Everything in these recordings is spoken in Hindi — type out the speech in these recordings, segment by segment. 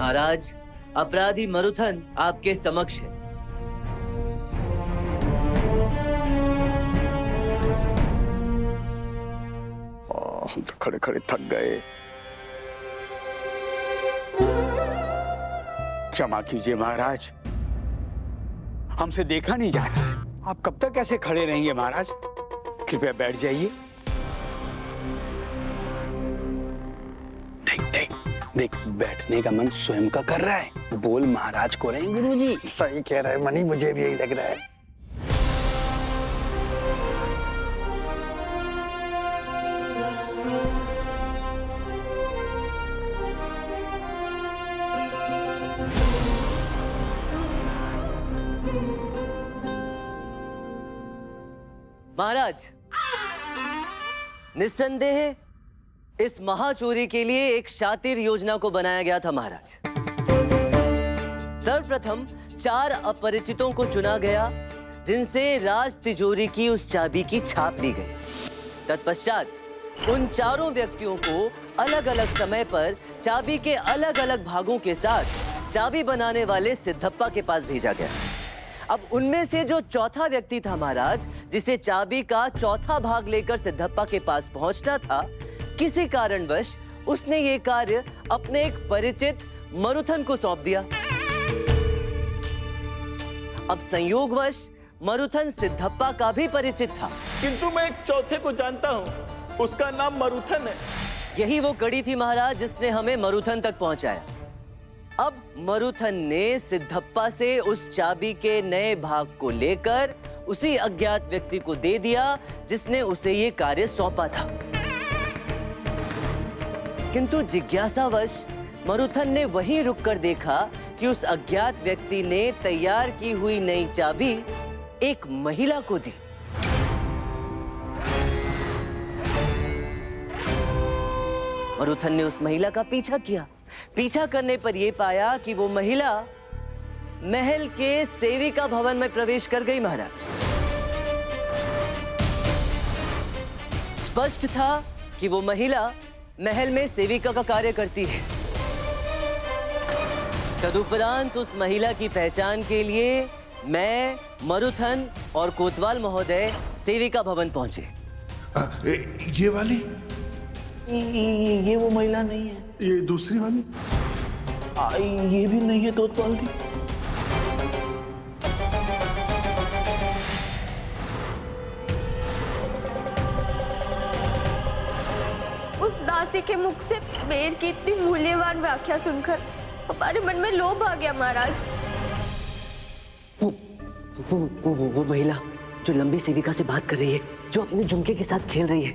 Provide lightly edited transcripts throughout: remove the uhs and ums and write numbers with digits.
महाराज, अपराधी मरुथन आपके समक्ष है। हम तो खड़े खड़े थक गए। क्षमा कीजिए महाराज, हमसे देखा नहीं जा रहा। आप कब तक ऐसे खड़े रहेंगे महाराज? कृपया बैठ जाइए। देख देख देख, बैठने का मन स्वयं का कर रहा है। बोल महाराज को रहे गुरुजी। सही कह रहे हैं मनी, मुझे भी यही लग रहा है। महाराज, निस्संदेह इस महाचोरी के लिए एक शातिर योजना को बनाया गया था महाराज। सर्वप्रथम 4 अपरिचितों को चुना गया, जिनसे राज तिजोरी की उस चाबी की छाप ली गई। तत्पश्चात उन चारों व्यक्तियों को अलग अलग समय पर चाबी के अलग अलग भागों के साथ चाबी बनाने वाले सिद्धप्पा के पास भेजा गया। अब उनमें से जो चौथा व्यक्ति था महाराज, जिसे चाबी का चौथा भाग लेकर सिद्धप्पा के पास पहुंचना था, किसी कारणवश उसने ये कार्य अपने एक परिचित मरुथन को सौंप दिया। अब संयोगवश मरुथन सिद्धप्पा का भी परिचित था, किंतु मैं एक चौथे को जानता हूँ, उसका नाम मरुथन है। यही वो कड़ी थी महाराज जिसने हमें मरुथन तक पहुंचाया। अब मरुथन ने सिद्धप्पा से उस चाबी के नए भाग को लेकर उसी अज्ञात व्यक्ति को दे दिया जिसने उसे ये कार्य सौंपा था। किंतु जिज्ञासावश मरुथन ने वहीं रुककर देखा कि उस अज्ञात व्यक्ति ने तैयार की हुई नई चाबी एक महिला को दी। मरुथन ने उस महिला का पीछा किया। पीछा करने पर यह पाया कि वो महिला महल के सेविका भवन में प्रवेश कर गई महाराज। स्पष्ट था कि वो महिला महल में सेविका का कार्य करती है। तदुपरांत उस महिला की पहचान के लिए मैं, मरुथन और कोतवाल महोदय सेविका भवन पहुंचे। ये वाली? ये वो महिला नहीं है। ये दूसरी वाली? ये भी नहीं है कोतवाल जी। उस दासी के मुख से बेर की इतनी मूल्यवान व्याख्या सुनकर हमारे मन में लोभ आ गया महाराज। वो महिला जो लंबी सेविका से बात कर रही है, जो अपने झुमके के साथ खेल रही है,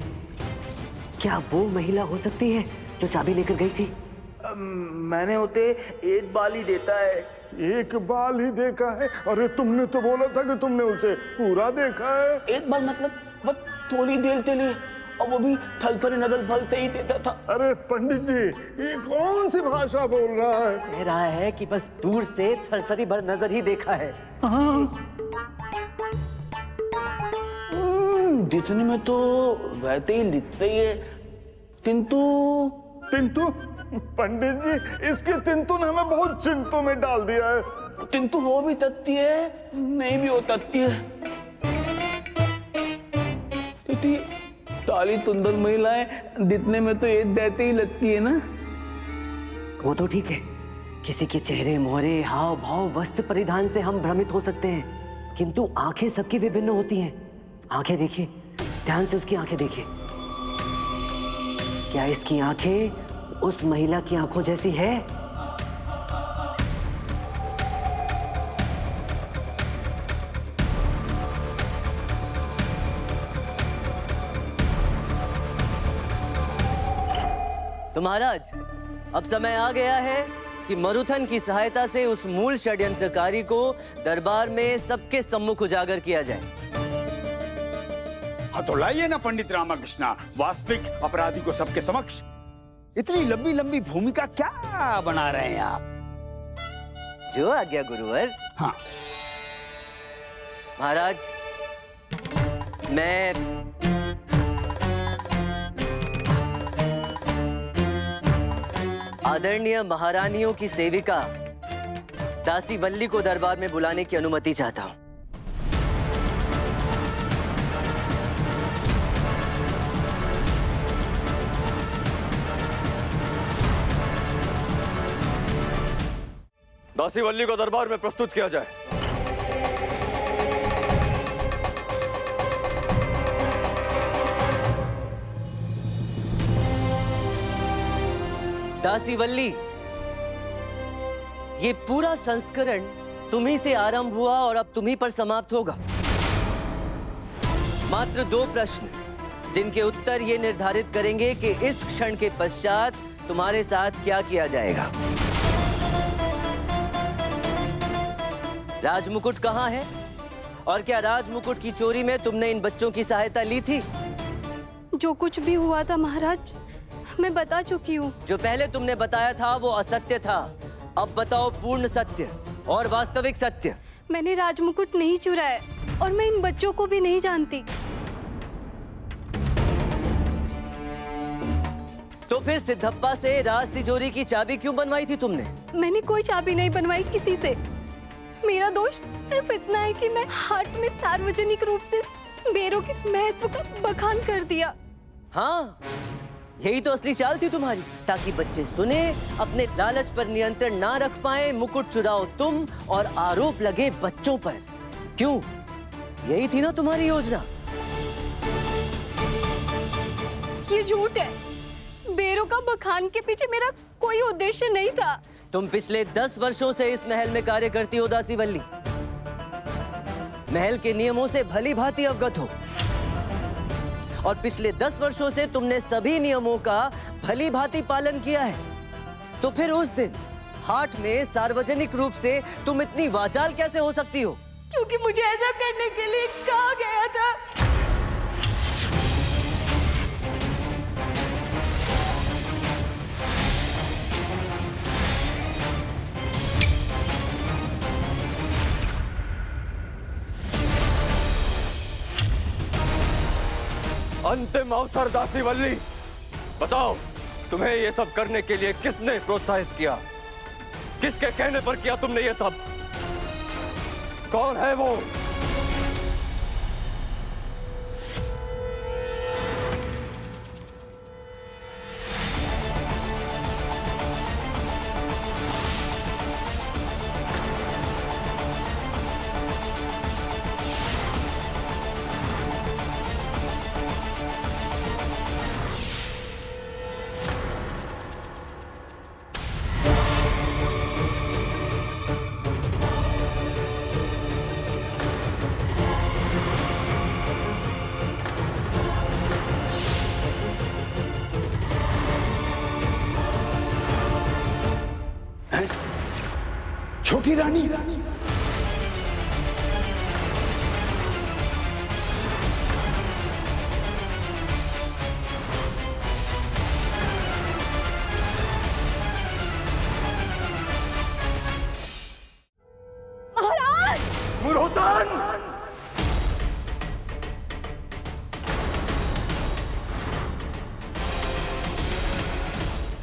क्या वो महिला हो सकती है जो चाबी लेकर गई थी? मैंने उसे एक बाल ही देता है। एक बाल ही देखा है? अरे तुमने तो बोला था कि तुमने उसे पूरा देखा है। एक बार मतलब बस थोड़ी देर के लिए, और वो भी थलथरी नजर फलते ही देता था। अरे पंडित जी, ये कौन सी भाषा बोल रहा है? कह रहा है कि बस दूर से थरथरी भर नजर ही देखा है। दिखने में तो वैसे ही दिखते ही है, किंतु पंडित जी, इसके तिंतु ने हमें बहुत चिंतु में डाल दिया है। किंतु हो भी सकती है, नहीं भी हो सकती है। क्योंकि काली सुंदर महिलाएं दिखने में तो एक जैसे ही लगती है ना। वो तो ठीक है, किसी के चेहरे, मोहरे, हाव भाव, वस्त्र परिधान से हम भ्रमित हो सकते हैं, किंतु आंखें सबकी विभिन्न होती हैं। आंखें देखिए, ध्यान से उसकी आंखें देखिए। क्या इसकी आंखें उस महिला की आंखों जैसी है? तो महाराज, अब समय आ गया है कि मरुथन की सहायता से उस मूल षड्यंत्रकारी को दरबार में सबके सम्मुख उजागर किया जाए। हाँ तो लाइए ना पंडित रामकृष्णा, वास्तविक अपराधी को सबके समक्ष। इतनी लंबी लंबी भूमिका क्या बना रहे हैं आप? जो आज्ञा गुरुवर। हाँ महाराज, मैं आदरणीय महारानियों की सेविका दासी वल्ली को दरबार में बुलाने की अनुमति चाहता हूं। दासी वल्ली को दरबार में प्रस्तुत किया जाए। दासी वल्ली, ये पूरा संस्करण तुम्ही से आरंभ हुआ और अब तुम्ही पर समाप्त होगा। मात्र 2 प्रश्न जिनके उत्तर ये निर्धारित करेंगे कि इस क्षण के पश्चात तुम्हारे साथ क्या किया जाएगा। राजमुकुट कहाँ है और क्या राजमुकुट की चोरी में तुमने इन बच्चों की सहायता ली थी? जो कुछ भी हुआ था महाराज, मैं बता चुकी हूँ। जो पहले तुमने बताया था वो असत्य था। अब बताओ पूर्ण सत्य और वास्तविक सत्य। मैंने राजमुकुट नहीं चुराया और मैं इन बच्चों को भी नहीं जानती। तो फिर सिद्धप्पा से राज तिजोरी की चाबी क्यों बनवाई थी तुमने? मैंने कोई चाबी नहीं बनवाई किसी से। मेरा दोष सिर्फ इतना है कि मैं हाट में सार्वजनिक रूप से बेरों के महत्व का बखान कर दिया। हाँ, यही तो असली चाल थी तुम्हारी, ताकि बच्चे सुने, अपने लालच पर नियंत्रण ना रख पाए, मुकुट चुराओ तुम और आरोप लगे बच्चों पर। क्यों? यही थी ना तुम्हारी योजना? ये झूठ है। बेरों का बखान के पीछे मेरा कोई उद्देश्य नहीं था। तुम पिछले 10 वर्षों से इस महल में कार्य करती हो दासी वल्ली। महल के नियमों से भली भांति अवगत हो और पिछले 10 वर्षों से तुमने सभी नियमों का भली भांति पालन किया है। तो फिर उस दिन हाट में सार्वजनिक रूप से तुम इतनी वाचाल कैसे हो सकती हो? क्योंकि मुझे ऐसा करने के लिए कहा गया था। अंतिम अवसर दासी वल्ली, बताओ तुम्हें ये सब करने के लिए किसने प्रोत्साहित किया? किसके कहने पर किया तुमने ये सब? कौन है वो? छोटी रानी, मुरोदन!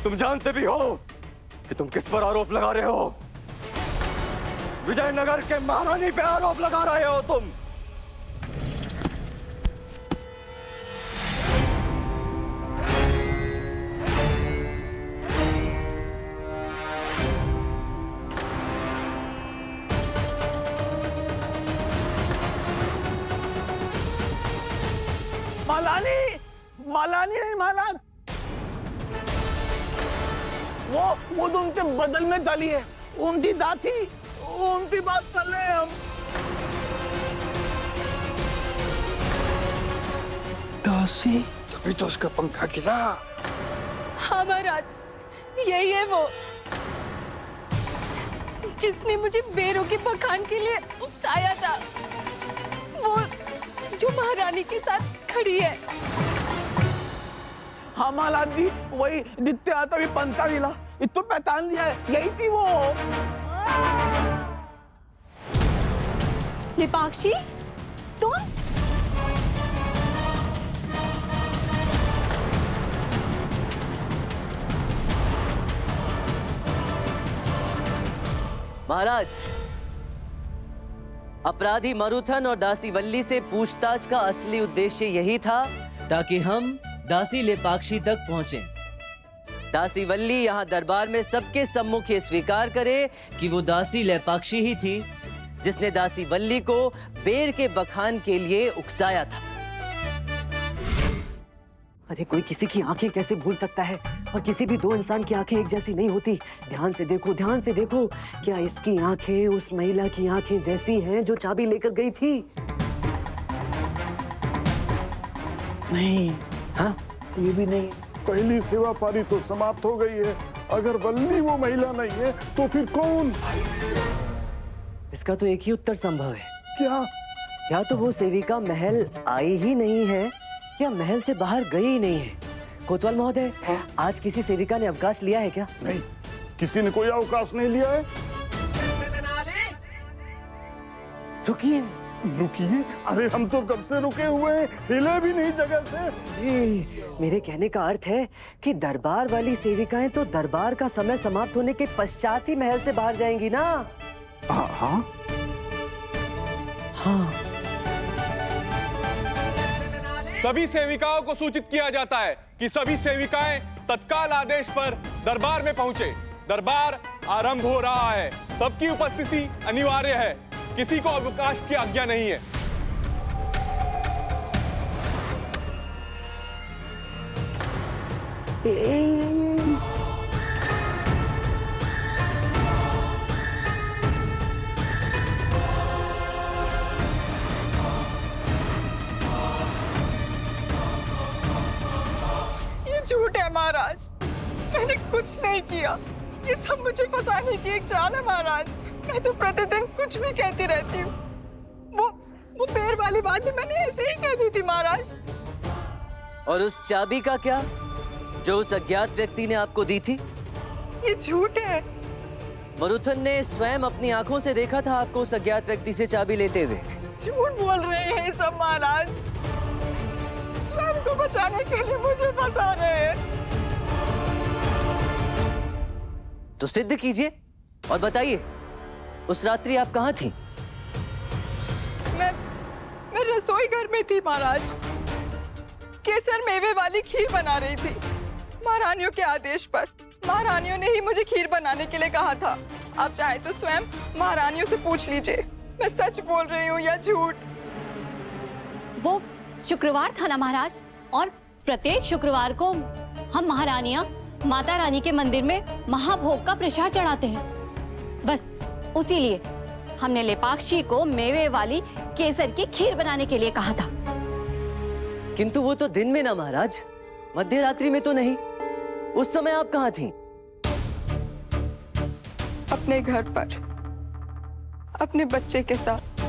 तुम जानते भी हो कि तुम किस पर आरोप लगा रहे हो? विजयनगर के महारानी पे आरोप लगा रहे हो तुम। मालानी, मालानी नहीं माला, वो तो उनके बदल में डाली है। उनकी दाती, उनकी बात कर रहे हैं हम। दासी, तभी तो उसका पंखा गिरा। हाँ महाराज, यही है वो जिसने मुझे बेरों के बखान के लिए उकसाया था। वो जो महारानी के साथ खड़ी है। हाँ मालाद जी, वही जितने आता भी पंखा गिला, इतो पहचान लिया है, यही थी वो। लेपाक्षी, तुम? महाराज, अपराधी मरुथन और दासी वल्ली से पूछताछ का असली उद्देश्य यही था ताकि हम दासी लेपाक्षी तक पहुंचे। दासी वल्ली यहाँ दरबार में सबके सम्मुख ये स्वीकार करे कि वो दासी लेपाक्षी ही थी जिसने दासी वल्ली को बेर के बखान के लिए उकसाया था। अरे कोई किसी की आंखें कैसे भूल सकता है, और किसी भी दो इंसान की आंखें एक जैसी नहीं होती। ध्यान से देखो, ध्यान से देखो, क्या इसकी आंखें उस महिला की आंखें जैसी हैं जो चाबी लेकर गई थी? नहीं, हाँ, ये भी नहीं। पहली सेवा पारी तो समाप्त हो गई है। अगर वल्ली वो महिला नहीं है तो फिर कौन? इसका तो एक ही उत्तर संभव है। क्या? या तो वो सेविका महल आई ही नहीं है या महल से बाहर गई ही नहीं है। कोतवाल महोदय, आज किसी सेविका ने अवकाश लिया है क्या? नहीं, किसी ने कोई अवकाश नहीं लिया है। रुकिए, रुकिए, अरे हम तो कब से रुके हुए हैं, हिले भी नहीं जगह से। मेरे कहने का अर्थ है कि दरबार वाली सेविकाएं तो दरबार का समय समाप्त होने के पश्चात ही महल से बाहर जाएंगी ना? हाँ हाँ हाँ। सभी सेविकाओं को सूचित किया जाता है कि सभी सेविकाएं तत्काल आदेश पर दरबार में पहुंचे। दरबार आरंभ हो रहा है। सबकी उपस्थिति अनिवार्य है। किसी को अवकाश की आज्ञा नहीं है। ये झूठ है महाराज, मैंने कुछ नहीं किया। ये सब मुझे फंसाने की एक चाल है महाराज। मैं तो प्रतिदिन कुछ भी कहती रहती हूँ। वो बेर वाली बात भी मैंने ऐसे ही कह दी थी महाराज। और उस चाबी का क्या जो उस अज्ञात व्यक्ति ने आपको दी थी? ये झूठ है। मरुथन ने स्वयं अपनी आंखों से देखा था आपको उस अज्ञात व्यक्ति से चाबी लेते हुए। झूठ बोल रहे हैं सब महाराज। स्वयं को बचाने के लिए मुझे फंसा रहे हैं। तो सिद्ध कीजिए और बताइए, उस रात्रि आप कहाँ थी? मैं रसोई घर में थी महाराज। केसर मेवे वाली खीर बना रही थी महारानियों के आदेश पर। महारानियों ने ही मुझे खीर बनाने के लिए कहा था। आप चाहे तो स्वयं महारानियों से पूछ लीजिए मैं सच बोल रही हूँ या झूठ। वो शुक्रवार था ना महाराज, और प्रत्येक शुक्रवार को हम महारानियां माता रानी के मंदिर में महाभोग का प्रसाद चढ़ाते हैं। बस उसी लिए हमने लेपाक्षी को मेवे वाली केसर की खीर बनाने के लिए कहा था। किंतु वो तो दिन में ना महाराज, मध्य रात्रि में तो नहीं। उस समय आप कहाँ थी? अपने घर पर अपने बच्चे के साथ।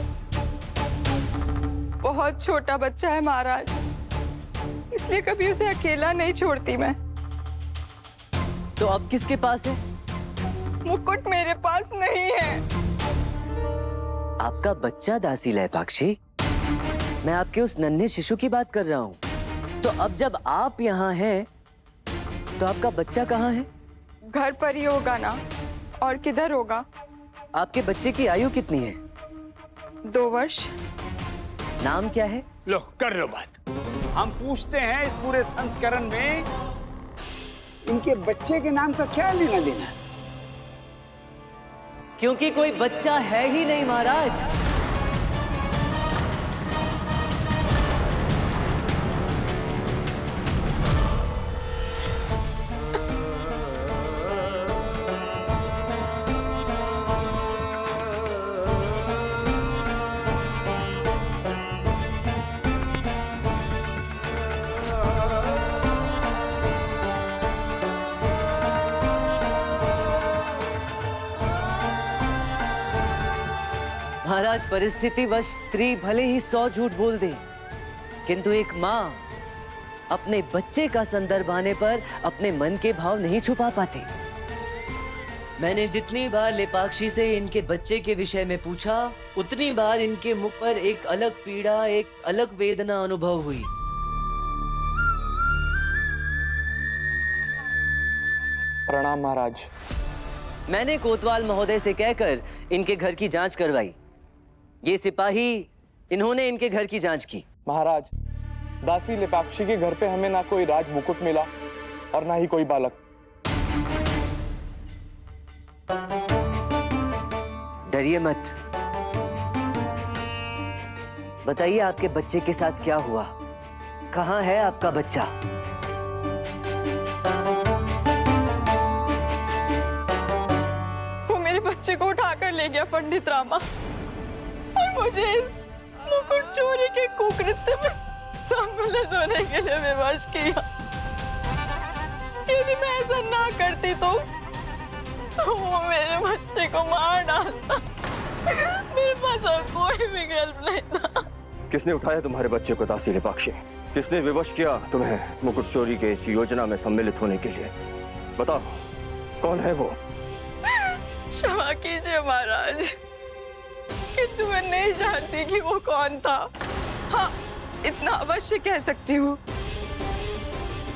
बहुत छोटा बच्चा है महाराज, इसलिए कभी उसे अकेला नहीं छोड़ती मैं। तो अब किसके पास है? मुकुट मेरे पास नहीं है। आपका बच्चा दासी लेपाक्षी? मैं आपके उस नन्हे शिशु की बात कर रहा हूँ। तो अब जब आप यहाँ हैं, तो आपका बच्चा कहाँ है? घर पर ही होगा ना, और किधर होगा? आपके बच्चे की आयु कितनी है? 2 वर्ष। नाम क्या है? लो कर लो बात। हम पूछते हैं इस पूरे संस्करण में इनके बच्चे के नाम का क्या लेना देना? क्योंकि कोई बच्चा है ही नहीं महाराज। महाराज, परिस्थितिवश स्त्री भले ही 100 झूठ बोल दे, किंतु एक माँ अपने बच्चे का संदर्भ आने पर अपने मन के भाव नहीं छुपा पाती। मैंने जितनी बार लेपाक्षी से इनके बच्चे के विषय में पूछा, उतनी बार इनके मुख पर एक अलग पीड़ा, एक अलग वेदना अनुभव हुई। प्रणाम महाराज। मैंने कोतवाल महोदय से कहकर इनके घर की जांच करवाई। ये सिपाही, इन्होंने इनके घर की जांच की। महाराज, दासी लेपाक्षी के घर पे हमें ना कोई राज मुकुट मिला और ना ही कोई बालक। डरिए मत। बताइए आपके बच्चे के साथ क्या हुआ? कहाँ है आपका बच्चा? वो मेरे बच्चे को उठाकर ले गया पंडित रामा, और मुझे इस मुकुट चोरी के कुकृत्य में सम्मिलित होने के लिए विवश किया। यदि मैं ऐसा ना करती तो वो मेरे बच्चे को मार डालता। मेरे पास और कोई विकल्प नहीं था। किसने उठाया तुम्हारे बच्चे को दासी लेपाक्षी? किसने विवश किया तुम्हें मुकुट चोरी के इस योजना में सम्मिलित होने के लिए? बताओ, कौन है वो? क्षमा कीजिए महाराज, कि तुम्हें नहीं जानती कि वो कौन था। हाँ, इतना अवश्य कह सकती हूँ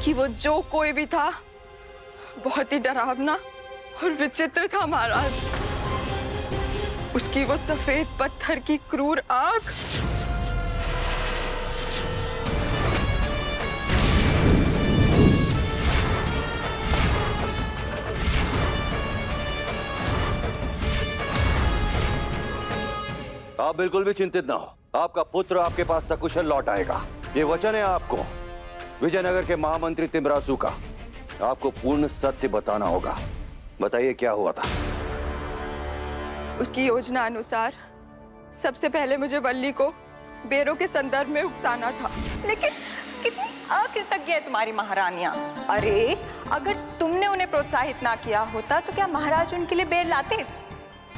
कि वो जो कोई भी था, बहुत ही डरावना और विचित्र था महाराज। उसकी वो सफेद पत्थर की क्रूर आंख, आप बिल्कुल भी चिंतित ना हो, आपका पुत्र आपके पास सकुशल लौट आएगा। ये वचन है आपको विजयनगर के महामंत्री तिमरासु का। आपको पूर्ण सत्य बताना होगा। बताइए क्या हुआ था? उसकी योजना अनुसार सबसे पहले मुझे वल्ली को बेरों के संदर्भ में उकसाना था। लेकिन कितनी अकृतज्ञ है तुम्हारी महारानियां। अरे, अगर तुमने उन्हें प्रोत्साहित ना किया होता तो क्या महाराज उनके लिए बेर लाते?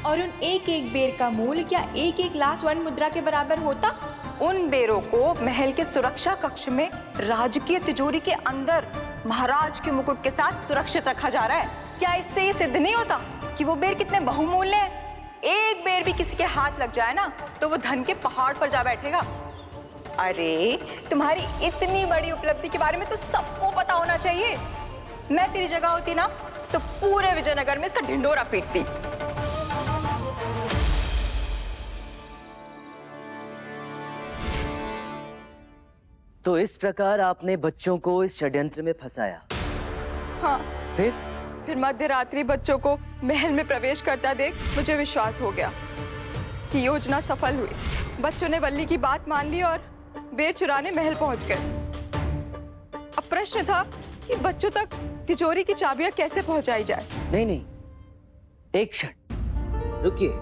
और उन एक एक बेर का मूल्य क्या एक एक लाख स्वर्ण मुद्रा के बराबर होता? उन बेरों को महल के सुरक्षा कक्ष में राजकीय तिजोरी के अंदर महाराज के मुकुट के साथ सुरक्षित रखा जा रहा है। क्या इससे ये सिद्ध नहीं होता कि वो बेर कितने बहुमूल्य हैं? एक बेर भी किसी के हाथ लग जाए ना तो वो धन के पहाड़ पर जा बैठेगा। अरे, तुम्हारी इतनी बड़ी उपलब्धि के बारे में तो सबको पता होना चाहिए। मैं तेरी जगह होती ना तो पूरे विजयनगर में इसका ढिंडोरा पीटती। तो इस प्रकार आपने बच्चों को इस षड्यंत्र में फंसाया? हाँ। फिर मध्य रात्रि बच्चों को महल में प्रवेश करता देख मुझे विश्वास हो गया कि योजना सफल हुई। बच्चों ने वल्ली की बात मान ली और बेर चुराने महल पहुंच गए। अब प्रश्न था कि बच्चों तक तिजोरी की चाबियां कैसे पहुंचाई जाए। नहीं, एक क्षण रुकिए।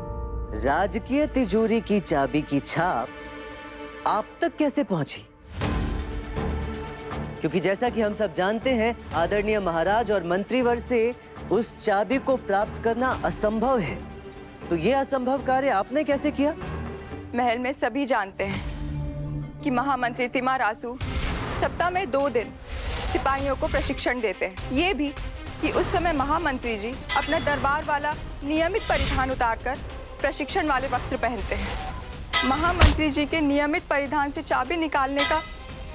राजकीय तिजोरी की चाबी की छाप आप तक कैसे पहुंची? क्योंकि जैसा कि हम सब जानते हैं, आदरणीय महाराज और मंत्रीवर से उस चाबी को प्राप्त करना असंभव है। तो ये असंभव कार्य आपने कैसे किया? महल में सभी जानते हैं कि महामंत्री तिमरासु सप्ताह में 2 दिन सिपाहियों को प्रशिक्षण देते हैं। ये भी कि उस समय महामंत्री जी अपना दरबार वाला नियमित परिधान उतारकर प्रशिक्षण वाले वस्त्र पहनते हैं। महामंत्री जी के नियमित परिधान से चाबी निकालने का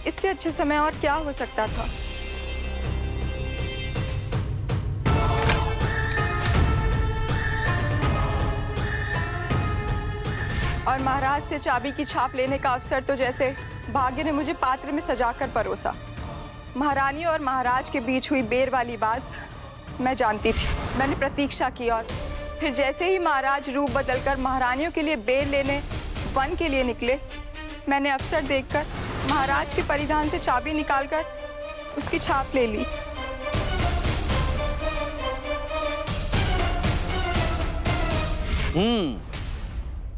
इससे अच्छे समय और क्या हो सकता था। और महाराज से चाबी की छाप लेने का अवसर तो जैसे भाग्य ने मुझे पात्र में सजाकर परोसा। महारानी और महाराज के बीच हुई बेर वाली बात मैं जानती थी। मैंने प्रतीक्षा की और फिर जैसे ही महाराज रूप बदलकर महारानियों के लिए बेर लेने वन के लिए निकले, मैंने अवसर देखकर महाराज के परिधान से चाबी निकालकर उसकी छाप ले ली।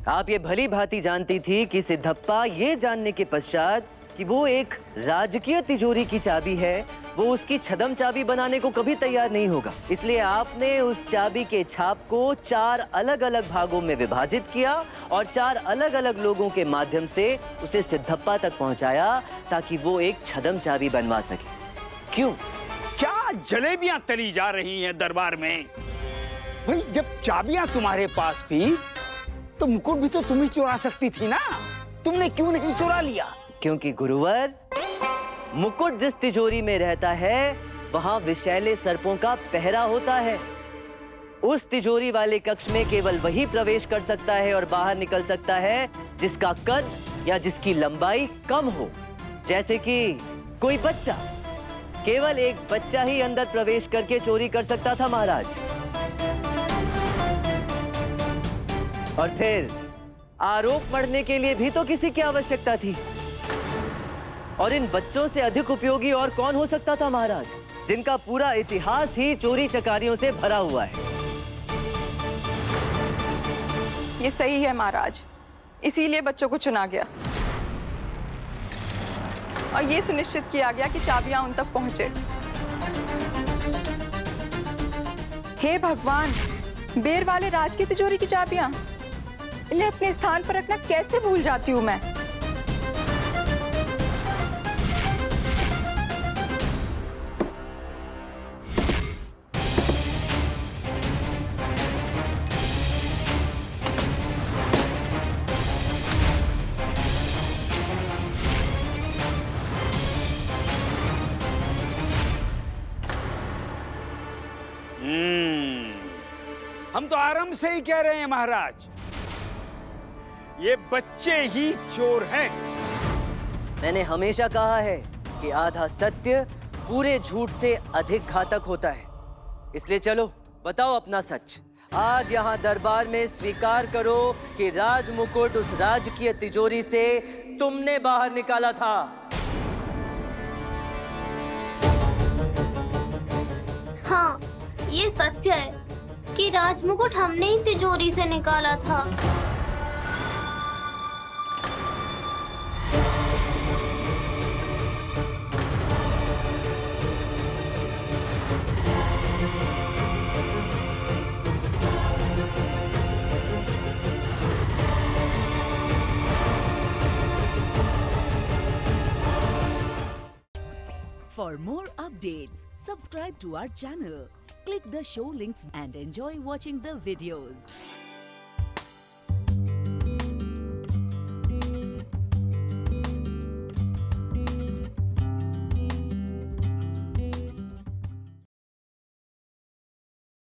आप ये भली भांति जानती थी कि सिद्धप्पा ये जानने के पश्चात कि वो एक राजकीय तिजोरी की चाबी है, वो उसकी छदम चाबी बनाने को कभी तैयार नहीं होगा। इसलिए आपने उस चाबी के छाप को 4 अलग-अलग भागों में विभाजित किया और 4 अलग-अलग लोगों के माध्यम से उसे सिद्धप्पा तक पहुंचाया ताकि वो एक छदम चाबी बनवा सके। क्यों? क्या जलेबियां तली जा रही हैं दरबार में? भाई, जब चाबियां तुम्हारे पास थी तो मुकुट भी तो तुम ही चुरा सकती थी ना। तुमने क्यों नहीं चुरा लिया? क्योंकि गुरुवर, मुकुट जिस तिजोरी में रहता है वहां विषैले सर्पों का पहरा होता है। उस तिजोरी वाले कक्ष में केवल वही प्रवेश कर सकता है और बाहर निकल सकता है जिसका कद या जिसकी लंबाई कम हो। जैसे कि कोई बच्चा। केवल एक बच्चा ही अंदर प्रवेश करके चोरी कर सकता था महाराज। और फिर आरोप मढ़ने के लिए भी तो किसी की आवश्यकता थी। और इन बच्चों से अधिक उपयोगी और कौन हो सकता था महाराज, जिनका पूरा इतिहास ही चोरी चकारियों से भरा हुआ है। ये सही है महाराज, इसीलिए बच्चों को चुना गया और ये सुनिश्चित किया गया कि चाबियां उन तक पहुंचे। हे भगवान, बेर वाले राज की तिजोरी की चाबियां, इन्हें अपने स्थान पर रखना कैसे भूल जाती हूं मैं। हम तो आरंभ से ही कह रहे हैं महाराज, ये बच्चे ही चोर हैं। मैंने हमेशा कहा है कि आधा सत्य पूरे झूठ से अधिक घातक होता है। इसलिए चलो बताओ अपना सच। आज यहाँ दरबार में स्वीकार करो कि राज मुकुट उस राजकीय तिजोरी से तुमने बाहर निकाला था। हाँ, ये सत्य है कि राजमुकुट हमने ही तिजोरी से निकाला था। For more updates, subscribe to our channel, click the show links and enjoy watching the videos.